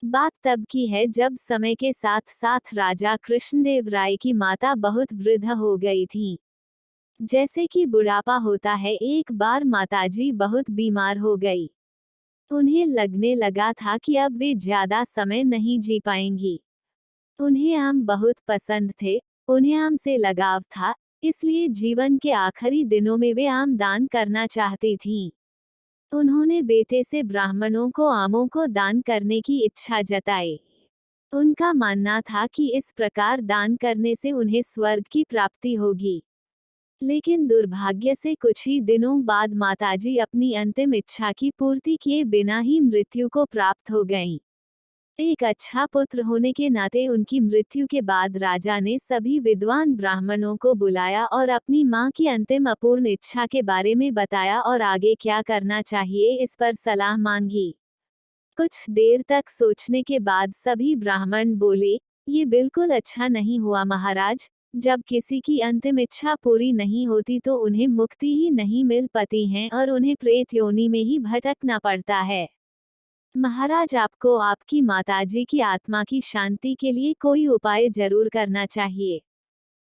बात तब की है जब समय के साथ साथ राजा कृष्णदेव राय की माता बहुत वृद्ध हो गई थी। जैसे कि बुढ़ापा होता है, एक बार माताजी बहुत बीमार हो गई। उन्हें लगने लगा था कि अब वे ज्यादा समय नहीं जी पाएंगी। उन्हें आम बहुत पसंद थे, उन्हें आम से लगाव था, इसलिए जीवन के आखिरी दिनों में वे आम दान करना चाहती थीं। उन्होंने बेटे से ब्राह्मणों को आमों को दान करने की इच्छा जताई। उनका मानना था कि इस प्रकार दान करने से उन्हें स्वर्ग की प्राप्ति होगी। लेकिन दुर्भाग्य से कुछ ही दिनों बाद माताजी अपनी अंतिम इच्छा की पूर्ति किए बिना ही मृत्यु को प्राप्त हो गईं। एक अच्छा पुत्र होने के नाते उनकी मृत्यु के बाद राजा ने सभी विद्वान ब्राह्मणों को बुलाया और अपनी मां की अंतिम अपूर्ण इच्छा के बारे में बताया और आगे क्या करना चाहिए इस पर सलाह मांगी। कुछ देर तक सोचने के बाद सभी ब्राह्मण बोले, ये बिल्कुल अच्छा नहीं हुआ महाराज। जब किसी की अंतिम इच्छा पूरी नहीं होती तो उन्हें मुक्ति ही नहीं मिल पाती है और उन्हें प्रेत योनि में ही भटकना पड़ता है। महाराज, आपको आपकी माताजी की आत्मा की शांति के लिए कोई उपाय जरूर करना चाहिए।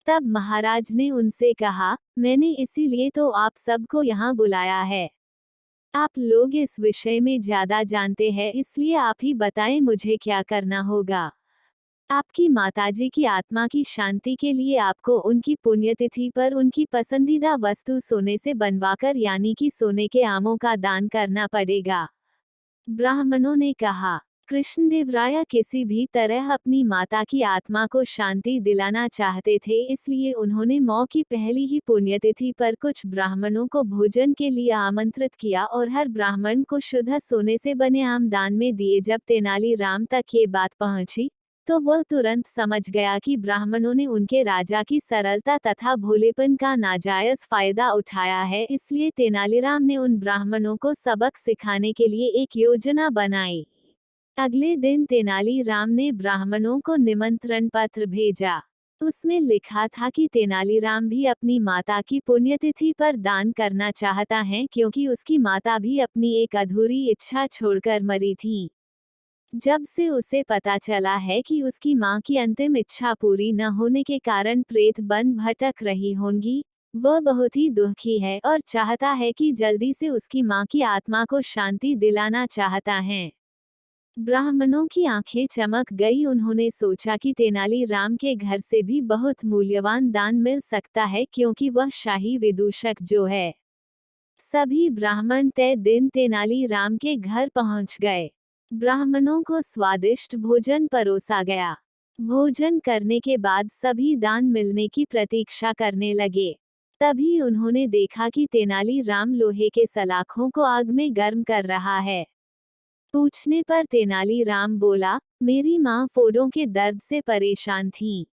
तब महाराज ने उनसे कहा, मैंने इसीलिए तो आप सबको यहाँ बुलाया है। आप लोग इस विषय में ज्यादा जानते हैं, इसलिए आप ही बताएं मुझे क्या करना होगा। आपकी माताजी की आत्मा की शांति के लिए आपको उनकी पुण्यतिथि पर उनकी पसंदीदा वस्तु सोने से बनवाकर यानी कि सोने के आमों का दान करना पड़ेगा। ब्राह्मणों ने कहा। कृष्णदेवराय किसी भी तरह अपनी माता की आत्मा को शांति दिलाना चाहते थे, इसलिए उन्होंने मौ की पहली ही पुण्यतिथि पर कुछ ब्राह्मणों को भोजन के लिए आमंत्रित किया और हर ब्राह्मण को शुद्ध सोने से बने आम दान में दिए। जब तेनालीराम तक ये बात पहुंची तो वह तुरंत समझ गया कि ब्राह्मणों ने उनके राजा की सरलता तथा भोलेपन का नाजायज फायदा उठाया है, इसलिए तेनालीराम ने उन ब्राह्मणों को सबक सिखाने के लिए एक योजना बनाई। अगले दिन तेनालीराम ने ब्राह्मणों को निमंत्रण पत्र भेजा। उसमें लिखा था कि तेनालीराम भी अपनी माता की पुण्यतिथि पर दान करना चाहता है, क्योंकि उसकी माता भी अपनी एक अधूरी इच्छा छोड़कर मरी थी। जब से उसे पता चला है कि उसकी मां की अंतिम इच्छा पूरी न होने के कारण प्रेत बन भटक रही होंगी, वह बहुत ही दुखी है और चाहता है कि जल्दी से उसकी मां की आत्मा को शांति दिलाना चाहता है। ब्राह्मणों की आंखें चमक गई। उन्होंने सोचा कि तेनालीराम के घर से भी बहुत मूल्यवान दान मिल सकता है, क्योंकि वह शाही विदूषक जो है। सभी ब्राह्मण तय दिन तेनालीराम के घर पहुंच गए। ब्राह्मणों को स्वादिष्ट भोजन परोसा गया। भोजन करने के बाद सभी दान मिलने की प्रतीक्षा करने लगे। तभी उन्होंने देखा कि तेनालीराम लोहे के सलाखों को आग में गर्म कर रहा है। पूछने पर तेनालीराम बोला, मेरी मां फोड़ों के दर्द से परेशान थीं।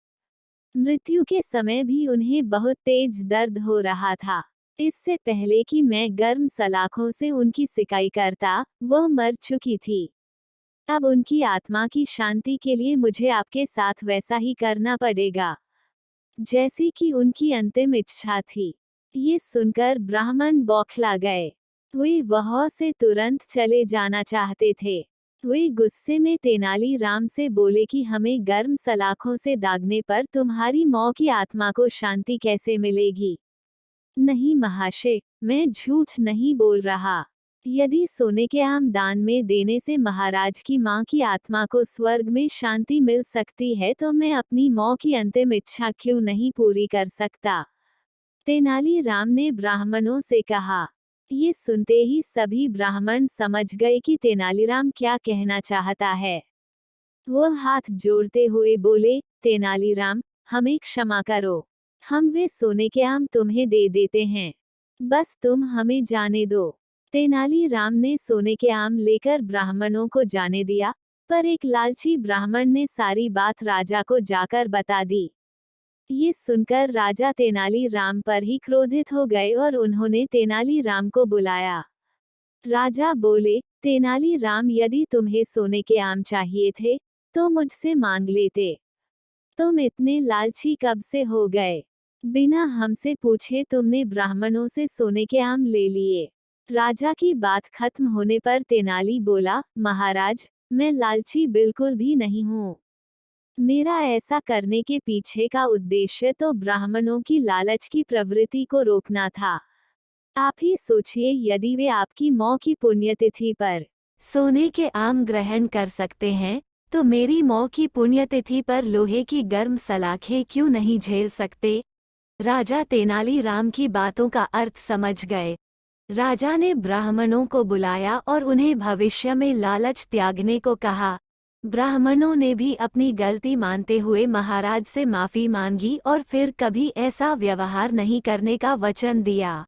मृत्यु के समय भी उन्हें बहुत तेज दर्द हो रहा था। इससे पहले कि मैं गर्म सलाखों से उनकी सिकाई करता, वह मर चुकी थी। अब उनकी आत्मा की शांति के लिए मुझे आपके साथ वैसा ही करना पड़ेगा, जैसी कि उनकी अंतिम इच्छा थी। ये सुनकर ब्राह्मण बौखला गए। वे वहां से तुरंत चले जाना चाहते थे। वे गुस्से में तेनालीराम से बोले कि हमें गर्म सलाखों से दागने पर तुम्हारी मौ की आत्मा को शांति कैसे मिलेगी। नहीं महाशय, मैं झूठ नहीं बोल रहा। यदि सोने के आम दान में देने से महाराज की मां की आत्मा को स्वर्ग में शांति मिल सकती है, तो मैं अपनी मौ की अंतिम इच्छा क्यों नहीं पूरी कर सकता। तेनालीराम ने ब्राह्मणों से कहा। ये सुनते ही सभी ब्राह्मण समझ गए कि तेनालीराम क्या कहना चाहता है। वह हाथ जोड़ते हुए बोले, तेनालीराम, हमें क्षमा करो। हम वे सोने के आम तुम्हें दे देते हैं। बस तुम हमें जाने दो। तेनालीराम ने सोने के आम लेकर ब्राह्मणों को जाने दिया, पर एक लालची ब्राह्मण ने सारी बात राजा को जाकर बता दी। ये सुनकर राजा तेनालीराम पर ही क्रोधित हो गए और उन्होंने तेनालीराम को बुलाया। राजा बोले, तेनालीराम, यदि तुम्हें सोने के आम चाहिए थे तो मुझसे मांग लेते। तुम इतने लालची कब से हो गए? बिना हमसे पूछे तुमने ब्राह्मणों से सोने के आम ले लिए। राजा की बात खत्म होने पर तेनाली बोला, महाराज, मैं लालची बिल्कुल भी नहीं हूँ। मेरा ऐसा करने के पीछे का उद्देश्य तो ब्राह्मणों की लालच की प्रवृत्ति को रोकना था। आप ही सोचिए, यदि वे आपकी मौ की पुण्यतिथि पर सोने के आम ग्रहण कर सकते हैं, तो मेरी मौ की पुण्यतिथि पर लोहे की गर्म सलाखें क्यों नहीं झेल सकते? राजा तेनालीराम की बातों का अर्थ समझ गए। राजा ने ब्राह्मणों को बुलाया और उन्हें भविष्य में लालच त्यागने को कहा। ब्राह्मणों ने भी अपनी गलती मानते हुए महाराज से माफी मांगी और फिर कभी ऐसा व्यवहार नहीं करने का वचन दिया।